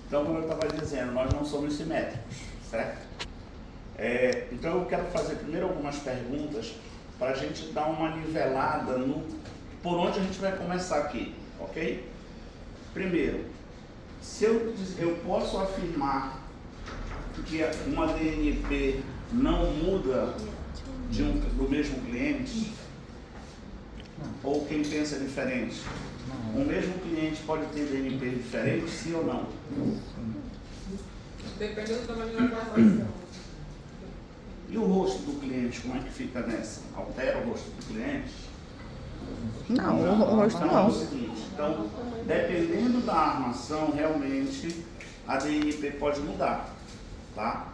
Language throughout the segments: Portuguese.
Então, como eu estava dizendo, nós não somos simétricos, certo? Então, eu quero fazer primeiro algumas perguntas para a gente dar uma nivelada no por onde a gente vai começar aqui, ok? Primeiro, se eu posso afirmar que uma DNP não muda do mesmo cliente, ou quem pensa diferente? O mesmo cliente pode ter DNP diferente, sim ou não? Depende do tamanho da transação. E o rosto do cliente, como é que fica nessa? Altera o rosto do cliente? Não, o rosto Então, não. é o seguinte, então, dependendo da armação, realmente a DNP pode mudar, tá?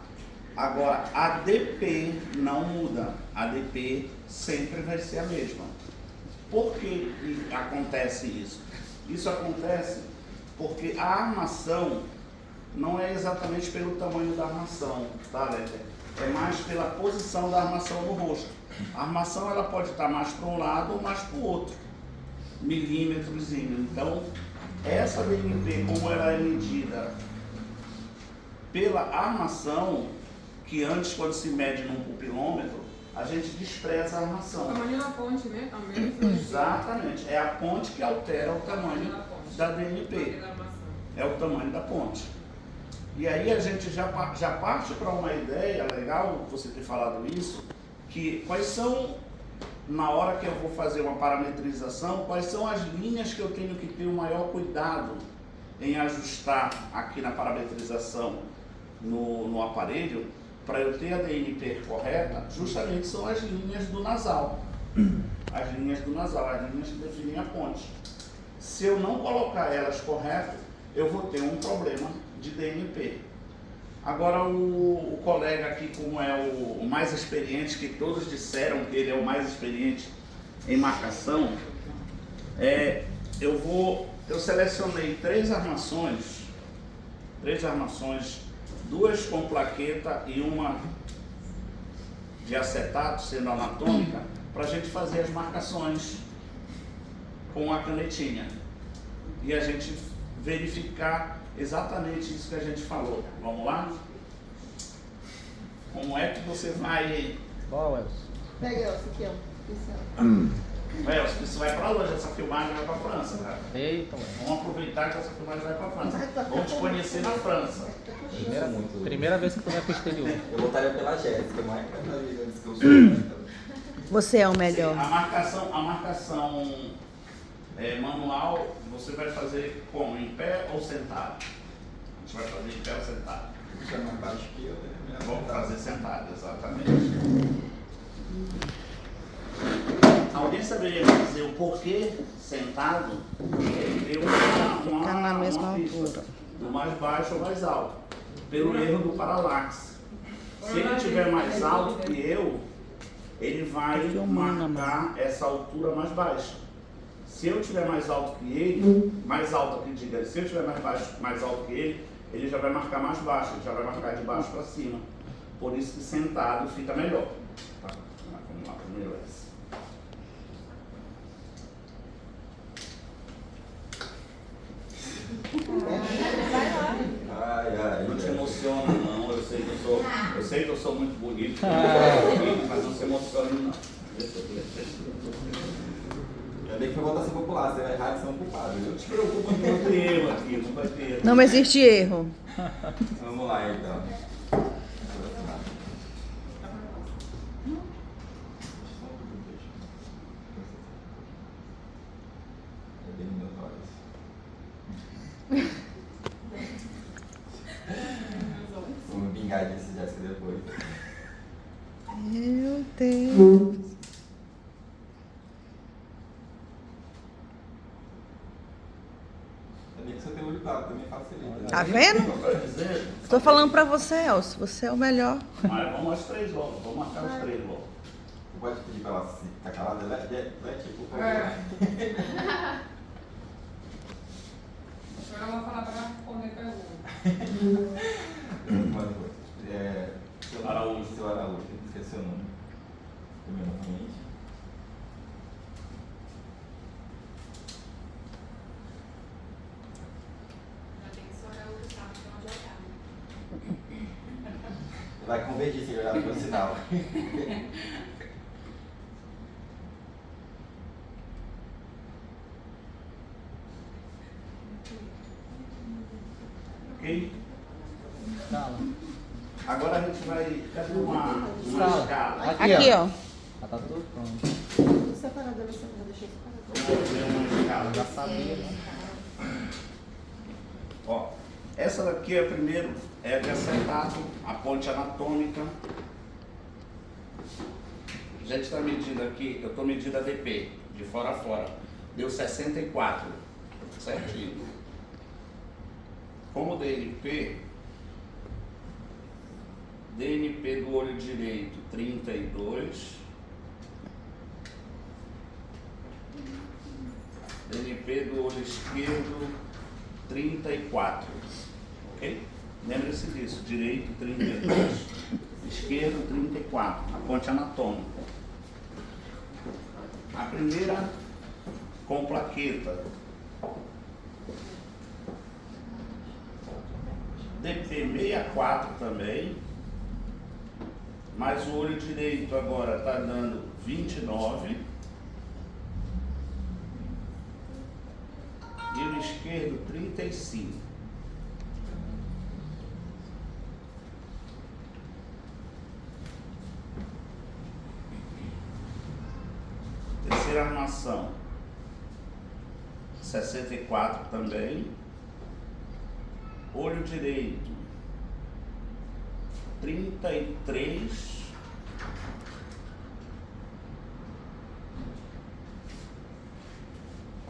Agora, a DP não muda, a DP sempre vai ser a mesma. Por que acontece isso? Isso acontece porque a armação não é exatamente pelo tamanho da armação, tá, Lélia? É mais pela posição da armação no rosto. A armação ela pode estar mais para um lado ou mais para o outro, milímetrozinho. Então, essa DNP, como ela é medida pela armação, que antes, quando se mede num pupilômetro, a gente despreza a armação. O tamanho da ponte, né? Também. Exatamente. É a ponte que altera o tamanho da DNP. É o tamanho da ponte. E aí a gente já parte para uma ideia, legal você ter falado isso, que quais são, na hora que eu vou fazer uma parametrização, quais são as linhas que eu tenho que ter o maior cuidado em ajustar aqui na parametrização no aparelho, para eu ter a DNP correta, justamente são as linhas do nasal. As linhas do nasal, as linhas que definem a ponte. Se eu não colocar elas corretas, eu vou ter um problema de DNP. Agora o colega aqui, como é o mais experiente, que todos disseram que ele é o mais experiente em marcação, eu selecionei três armações, duas com plaqueta e uma de acetato, sendo anatômica, para a gente fazer as marcações com a canetinha e a gente verificar exatamente isso que a gente falou. Vamos lá? Como é que você vai... Bom, Elcio. Pega essa aqui, ó. Elcio, isso vai para longe, essa filmagem vai para a França, cara. Eita, mano. Vamos aproveitar que essa filmagem vai para a França. Vamos te conhecer na França. Primeira vez que tu vai pro exterior. Eu voltaria pela Jéssica, mas antes que eu sou. Você é o melhor. A marcação manual, você vai fazer como? Em pé ou sentado? A gente vai fazer em pé ou sentado? Isso é mais baixo que eu, né? Vamos fazer sentado, exatamente. Alguém saberia dizer o porquê sentado? Ele deu Ficar na mesma pista, altura. do mais baixo ou mais alto, pelo erro do paralaxe. Se ele tiver mais alto que eu, ele vai marcar essa altura mais baixa. Se eu tiver mais alto que ele, mais alto que diga, se eu tiver mais alto que ele já vai marcar mais baixo, ele já vai marcar de baixo para cima. Por isso que sentado fica melhor. Tá? Vamos lá, primeiro essa. Não te emociona não, eu sei que eu sou muito bonito, mas não se emocione não. Ainda bem que foi votação popular, você vai errar, são culpados. Não te preocupa que não tem erro aqui, não vai ter erro. Não existe erro. Vamos lá então. Vamos vingar disso, Jéssica, depois. Meu Deus. Também que você tem olho claro, também facilita. Tá vendo? Tô falando pra você, Elcio. Você é o melhor. Mas vamos às três logo, vamos marcar os três logo. Pode pedir pra ela ficar calada, ela é tipo, por favor. Agora eu vou falar para responder pergunta. Araújo. Seu Araújo, esqueci seu nome. Primeiramente. Já tem que ser Araújo, tá? Vai convergir se olhar pro sinal. Ok? Escala. Agora a gente vai. Cadê uma Escala. escala? Aqui, ó. Já tá tudo pronto. Tudo separado, ela separada, deixa separado. Vamos ver uma escala. Já sabia, né? Ó, essa daqui é primeiro é de acetato, a ponte anatômica. A gente está medindo aqui, eu estou medindo a DP, de fora a fora. Deu 64, certinho. Como DNP do olho direito 32, DNP do olho esquerdo 34, ok? Lembre-se disso, direito 32, esquerdo 34, a ponte anatômica. A primeira com plaqueta, DP 64 também, mas o olho direito agora está dando 29 e o esquerdo 35. Terceira armação, 64 também. Olho direito, 33.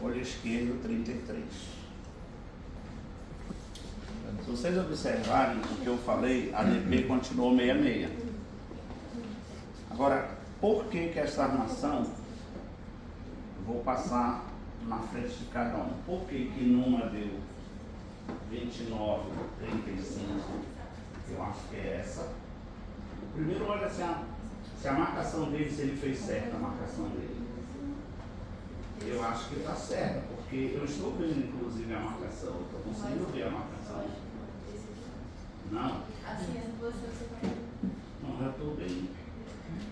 Olho esquerdo, 33. Se vocês observarem o que eu falei, a DP continuou 66. Agora, por que que essa armação, vou passar na frente de cada um. Por que que numa deu 29, 35, eu acho que é essa. Primeiro olha se a marcação dele, se ele fez certo a marcação dele. Eu acho que está certa, porque eu estou vendo inclusive a marcação, eu estou conseguindo ver a marcação. Não? Não, já estou bem.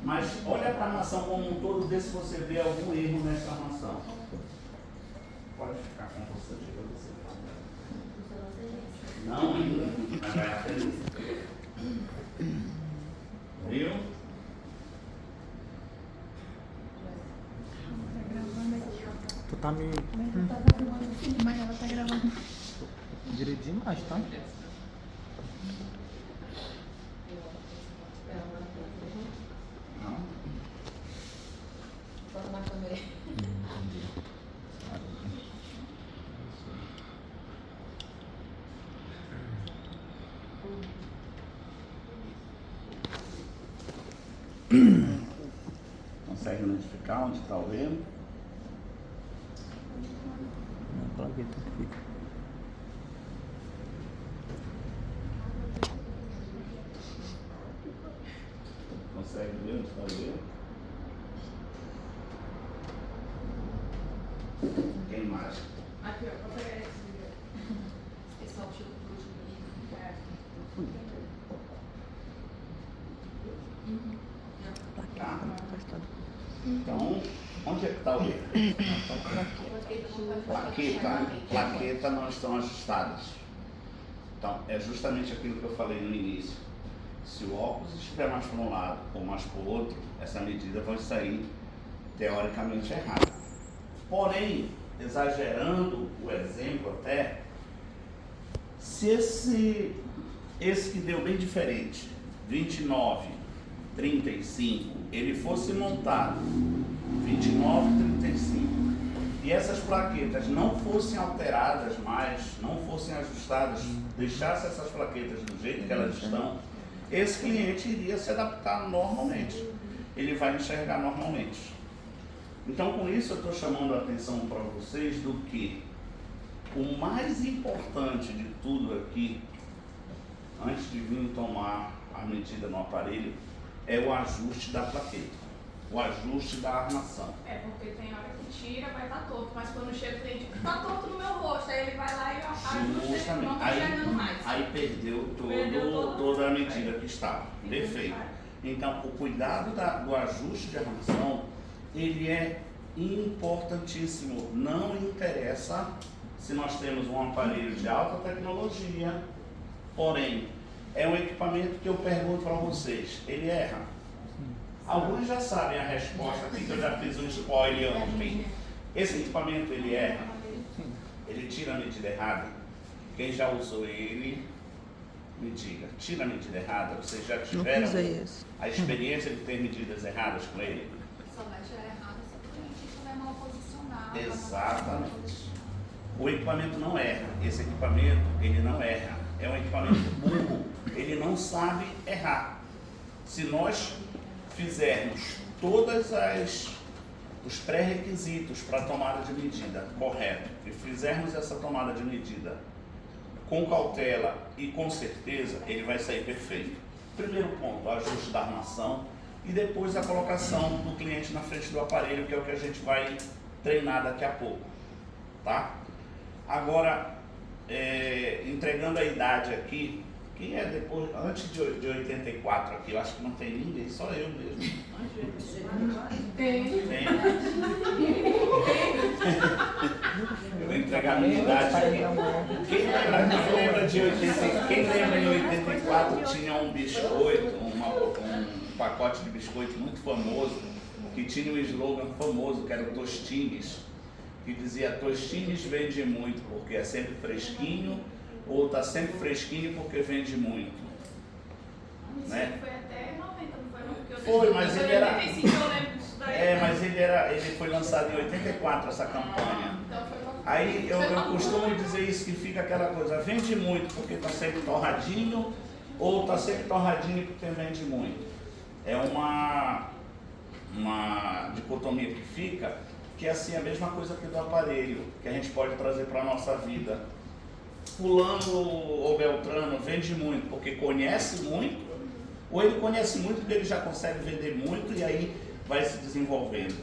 Mas olha para a armação como um todo, vê se você vê algum erro nessa armação. Pode ficar com você, para você. Não ainda, mas vai aprender. Viu? Tu tá me Mas ela tá gravando. direito demais, tá? Não. Bota na câmera. Consegue identificar onde está o erro? Pra ver como que fica. Consegue ver onde está o erro? Quem mais? Aqui, ó, vou pegar esse vídeo. Pessoal, chega pro último vídeo. Tá? Então, onde é que está o erro? Plaqueta não estão ajustadas. Então, é justamente aquilo que eu falei no início. Se o óculos estiver mais para um lado ou mais para o outro, essa medida vai sair teoricamente errada. Porém, exagerando o exemplo até, se esse que deu bem diferente, 29, 35, ele fosse montado 29, 35, e essas plaquetas não fossem alteradas mais, não fossem ajustadas, deixasse essas plaquetas do jeito que elas estão, esse cliente iria se adaptar normalmente, ele vai enxergar normalmente. Então, com isso eu estou chamando a atenção para vocês do que o mais importante de tudo aqui, antes de vir tomar a medida no aparelho, é o ajuste da plaqueta. o ajuste da armação. É, porque tem hora que tira, vai estar torto, mas quando chega o cliente, tá torto no meu rosto, aí ele vai lá e ajusta, Justamente. não tá enxergando mais. Aí perdeu Perdeu toda a medida que estava. Perfeito. Então, o cuidado do ajuste de armação, ele é importantíssimo. Não interessa se nós temos um aparelho de alta tecnologia, porém, é um equipamento que eu pergunto para vocês, ele erra? Alguns já sabem a resposta aqui, que eu já fiz um spoiler ontem. Esse equipamento, ele erra? Ele tira a medida errada? Quem já usou ele, me diga, tira a medida errada? Vocês já tiveram a experiência de ter medidas erradas com ele? Só vai tirar errado se o cliente estiver mal posicionado. Exatamente. O equipamento não erra. Esse equipamento, ele não erra. É um equipamento burro. Ele não sabe errar. Se nós fizermos todos os pré-requisitos para a tomada de medida correto e fizermos essa tomada de medida com cautela e com certeza, ele vai sair perfeito. Primeiro ponto, o ajuste da armação e depois a colocação do cliente na frente do aparelho, que é o que a gente vai treinar daqui a pouco, tá? Agora, entregando a idade aqui, quem é depois, antes de 84 aqui, eu acho que não tem ninguém, só eu mesmo. Tem. Tem. Eu vou entregar a minha idade aqui. Quem lembra em 84 tinha um biscoito, um pacote de biscoito muito famoso, que tinha um slogan famoso, que era o Tostines, que dizia: Tostines vende muito porque é sempre fresquinho, ou está sempre fresquinho porque vende muito. Isso Né? foi até 90, não foi? Não? Porque eu Foi, tenho- mas eu ele era- 85, eu lembro disso daí. Mas ele foi lançado em 84, essa campanha. Então foi uma- Aí eu foi uma- costumo dizer isso, que fica aquela coisa, vende muito porque está sempre torradinho, ou está sempre torradinho porque vende muito. É uma dicotomia que fica, que é assim, a mesma coisa que do aparelho, que a gente pode trazer para a nossa vida. Fulano ou Beltrano vende muito porque conhece muito, ou ele conhece muito porque ele já consegue vender muito e aí vai se desenvolvendo.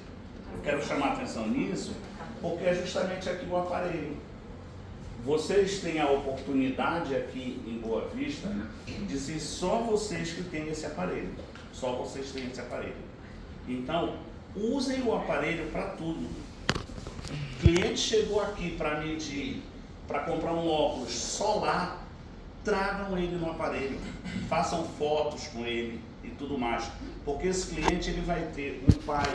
Eu quero chamar a atenção nisso, porque é justamente aqui o aparelho. Vocês têm a oportunidade aqui em Boa Vista de ser só vocês que têm esse aparelho. Só vocês têm esse aparelho. Então, usem o aparelho para tudo. O cliente chegou aqui para medir, para comprar um óculos solar, tragam ele no aparelho, façam fotos com ele e tudo mais. Porque esse cliente ele vai ter um pai,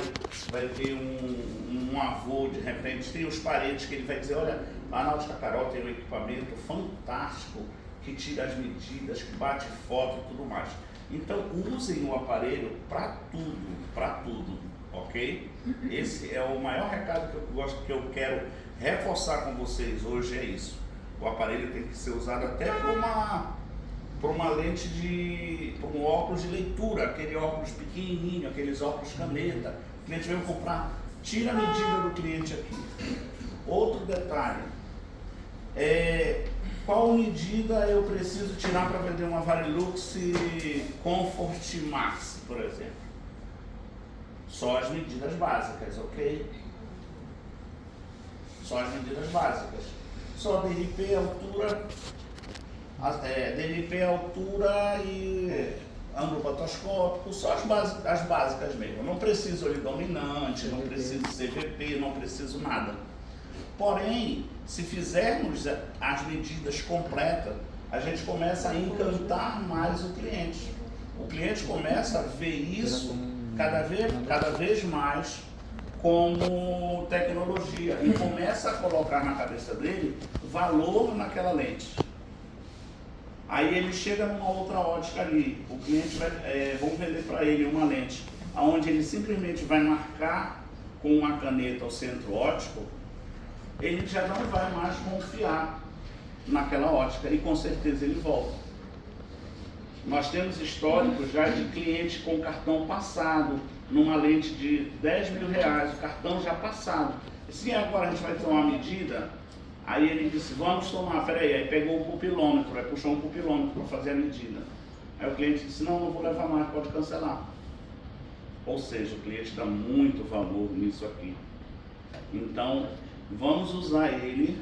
vai ter um avô, de repente, tem os parentes que ele vai dizer: olha, a Náutica Carol tem um equipamento fantástico que tira as medidas, que bate foto e tudo mais. Então usem o aparelho para tudo, ok? Esse é o maior recado que eu quero reforçar com vocês hoje, é isso. O aparelho tem que ser usado até por uma lente por um óculos de leitura, aquele óculos pequenininho, aqueles óculos caneta. O cliente veio comprar, tira a medida do cliente aqui. Outro detalhe, qual medida eu preciso tirar para vender uma Varilux Comfort Max, por exemplo? Só as medidas básicas, ok? Só as medidas básicas. Só DNP, altura, altura e ângulo patoscópico, só as básicas mesmo. Eu não preciso olho dominante, não preciso CVP, não preciso nada. Porém, se fizermos as medidas completas, a gente começa a encantar mais o cliente. O cliente começa a ver isso cada vez mais como tecnologia e começa a colocar na cabeça dele valor naquela lente. Aí ele chega numa outra ótica ali, o cliente vão vender para ele uma lente, onde ele simplesmente vai marcar com uma caneta o centro óptico, ele já não vai mais confiar naquela ótica e com certeza ele volta. Nós temos históricos já de cliente com cartão passado, numa lente de 10 mil reais, o cartão já passado. Se agora a gente vai tomar uma medida, aí ele disse: vamos tomar, peraí, aí pegou o pupilômetro, aí puxou um pupilômetro para fazer a medida. Aí o cliente disse: não vou levar mais, pode cancelar. Ou seja, o cliente dá muito valor nisso aqui. Então, vamos usar ele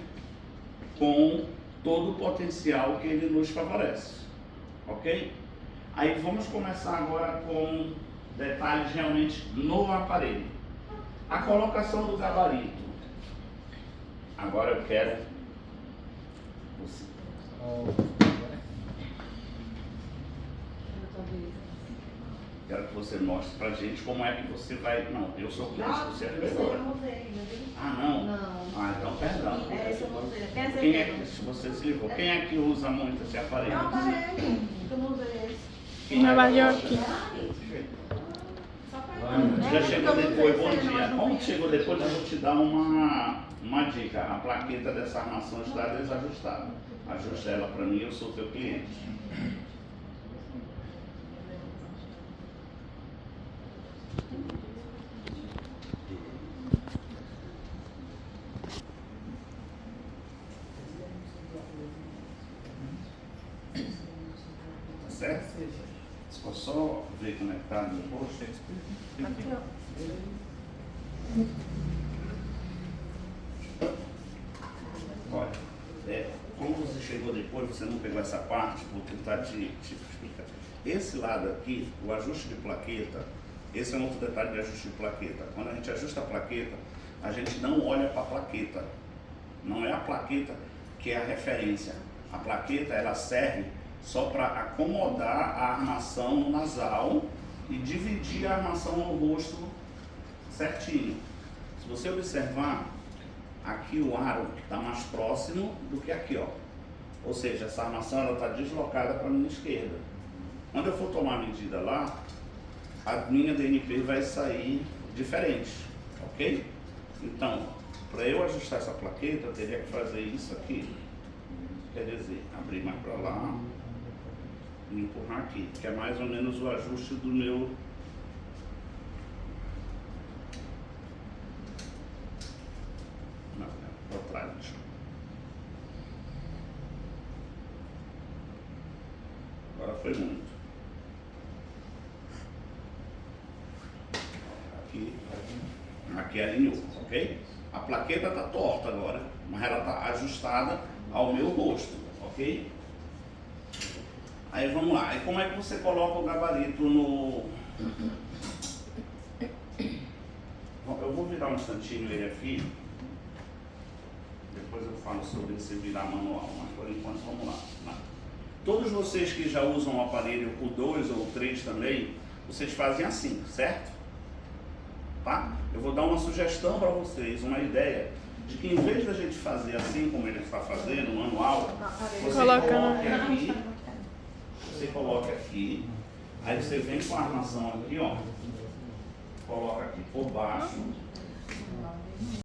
com todo o potencial que ele nos favorece, ok? Aí vamos começar agora com detalhes realmente no aparelho. A colocação do gabarito. Agora eu quero você. Quero que você mostre pra gente como é que você vai. Não, eu sou cliente, você é vendedora. Ah, não? Não. Ah, então perdão. É, esse eu não usei. Quer dizer, Quem é que você se ligou? Quem é que usa muito esse aparelho? é um aparelho. Eu não usei esse. Quem é Nova que York. usa? Só pra Já É, chegou eu não depois, sei bom se ele dia. não Como conhece. chegou depois, eu vou te dar uma dica. A plaqueta dessa armação está desajustada. Ajusta ela para mim, eu sou teu cliente. Tá certo? Se for só ver como é que tá no meu rosto. Olha, como você chegou depois, você não pegou essa parte, vou tentar te explicar. Esse lado aqui, o ajuste de plaqueta, esse é um outro detalhe de ajuste de plaqueta. Quando a gente ajusta a plaqueta, a gente não olha para a plaqueta. Não é a plaqueta que é a referência. A plaqueta, ela serve só para acomodar a armação no nasal e dividir a armação no rosto certinho. Se você observar, aqui o aro está mais próximo do que aqui, ó. Ou seja, essa armação está deslocada para a minha esquerda. Quando eu for tomar a medida lá, a minha DNP vai sair diferente, ok? Então, para eu ajustar essa plaqueta, eu teria que fazer isso aqui. Quer dizer, abrir mais para lá e empurrar aqui, que é mais ou menos o ajuste do meu... Não, é para trás. Agora foi muito. Aqui alinhou, ok? A plaqueta está torta agora, mas ela está ajustada ao meu rosto, ok? Aí vamos lá, e como é que você coloca o gabarito no... Bom, eu vou virar um instantinho ele aqui, depois eu falo sobre esse virar manual, mas por enquanto vamos lá. Todos vocês que já usam o aparelho o 2 ou o 3 também, vocês fazem assim, certo? Tá? Eu vou dar uma sugestão para vocês, uma ideia, de que em vez da gente fazer assim como ele está fazendo, manual, você coloca aqui, aí você vem com a armação aqui, ó, coloca aqui por baixo,